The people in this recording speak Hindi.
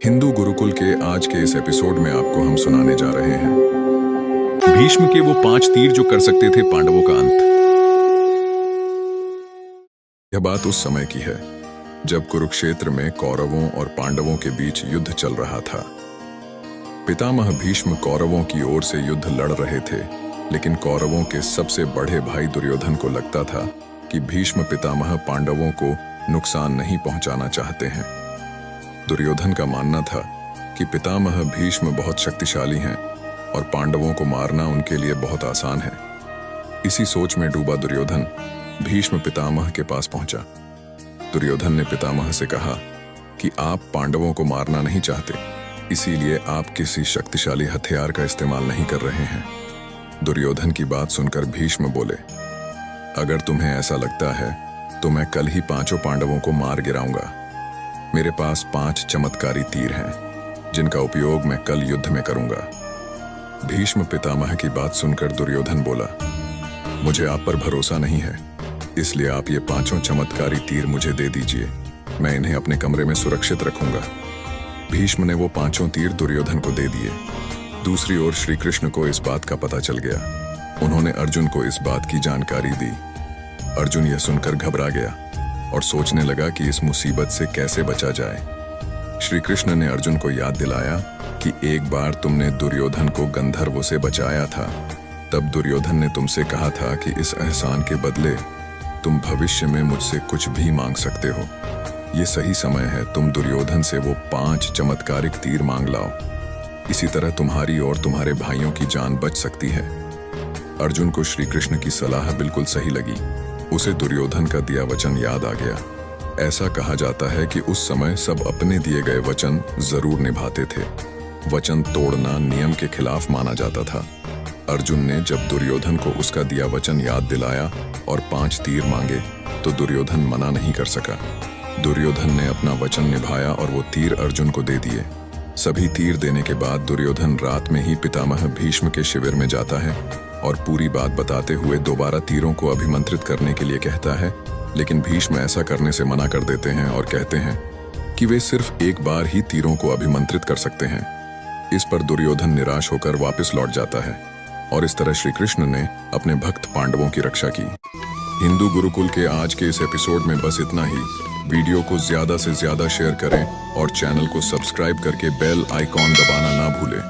हिंदू गुरुकुल के आज के इस एपिसोड में आपको हम सुनाने जा रहे हैं भीष्म के वो 5 तीर जो कर सकते थे पांडवों का अंत। यह बात उस समय की है जब कुरुक्षेत्र में कौरवों और पांडवों के बीच युद्ध चल रहा था। पितामह भीष्म कौरवों की ओर से युद्ध लड़ रहे थे, लेकिन कौरवों के सबसे बड़े भाई दुर्योधन को लगता था कि भीष्म पितामह पांडवों को नुकसान नहीं पहुंचाना चाहते हैं। दुर्योधन का मानना था कि पितामह भीष्म बहुत शक्तिशाली हैं और पांडवों को मारना उनके लिए बहुत आसान है। इसी सोच में डूबा दुर्योधन भीष्म पितामह के पास पहुंचा। दुर्योधन ने पितामह से कहा कि आप पांडवों को मारना नहीं चाहते, इसीलिए आप किसी शक्तिशाली हथियार का इस्तेमाल नहीं कर रहे हैं। दुर्योधन की बात सुनकर भीष्म बोले, अगर तुम्हें ऐसा लगता है तो मैं कल ही 5 पांडवों को मार गिराऊंगा। मेरे पास 5 चमत्कारी तीर हैं जिनका उपयोग मैं कल युद्ध में करूंगा। भीष्म पितामह की बात सुनकर दुर्योधन बोला, मुझे आप पर भरोसा नहीं है, इसलिए आप ये 5 चमत्कारी तीर मुझे दे दीजिए, मैं इन्हें अपने कमरे में सुरक्षित रखूंगा। भीष्म ने वो 5 तीर दुर्योधन को दे दिए। दूसरी ओर श्री कृष्ण को इस बात का पता चल गया। उन्होंने अर्जुन को इस बात की जानकारी दी। अर्जुन यह सुनकर घबरा गया और सोचने लगा कि इस मुसीबत से कैसे बचा जाए। श्री कृष्ण ने अर्जुन को याद दिलाया कि एक बार तुमने दुर्योधन को गंधर्वों से बचाया था। तब दुर्योधन ने तुमसे कहा था कि इस एहसान के बदले तुम भविष्य में मुझसे कुछ भी मांग सकते हो। ये सही समय है, तुम दुर्योधन से वो 5 चमत्कारिक तीर मांग लाओ। इसी तरह तुम्हारी और तुम्हारे भाइयों की जान बच सकती है। अर्जुन को श्री कृष्ण की सलाह बिल्कुल सही लगी। उसे दुर्योधन का दिया वचन याद आ गया। ऐसा कहा जाता है कि उस समय सब अपने दिए गए वचन जरूर निभाते थे। वचन तोड़ना नियम के खिलाफ माना जाता था। अर्जुन ने जब दुर्योधन को उसका दिया वचन याद दिलाया और 5 तीर मांगे तो दुर्योधन मना नहीं कर सका। दुर्योधन ने अपना वचन निभाया और वो तीर अर्जुन को दे दिए। सभी तीर देने के बाद दुर्योधन रात में ही पितामह भीष्म के शिविर में जाता है और पूरी बात बताते हुए दोबारा तीरों को अभिमंत्रित करने के लिए कहता है, लेकिन भीष्म ऐसा करने से मना कर देते हैं और कहते हैं कि वे सिर्फ एक बार ही तीरों को अभिमंत्रित कर सकते हैं। इस पर दुर्योधन निराश होकर वापस लौट जाता है और इस तरह श्री कृष्ण ने अपने भक्त पांडवों की रक्षा की। हिंदू गुरुकुल के आज के इस एपिसोड में बस इतना ही। वीडियो को ज्यादा से ज्यादा शेयर करें और चैनल को सब्सक्राइब करके बेल आइकॉन दबाना ना भूलें।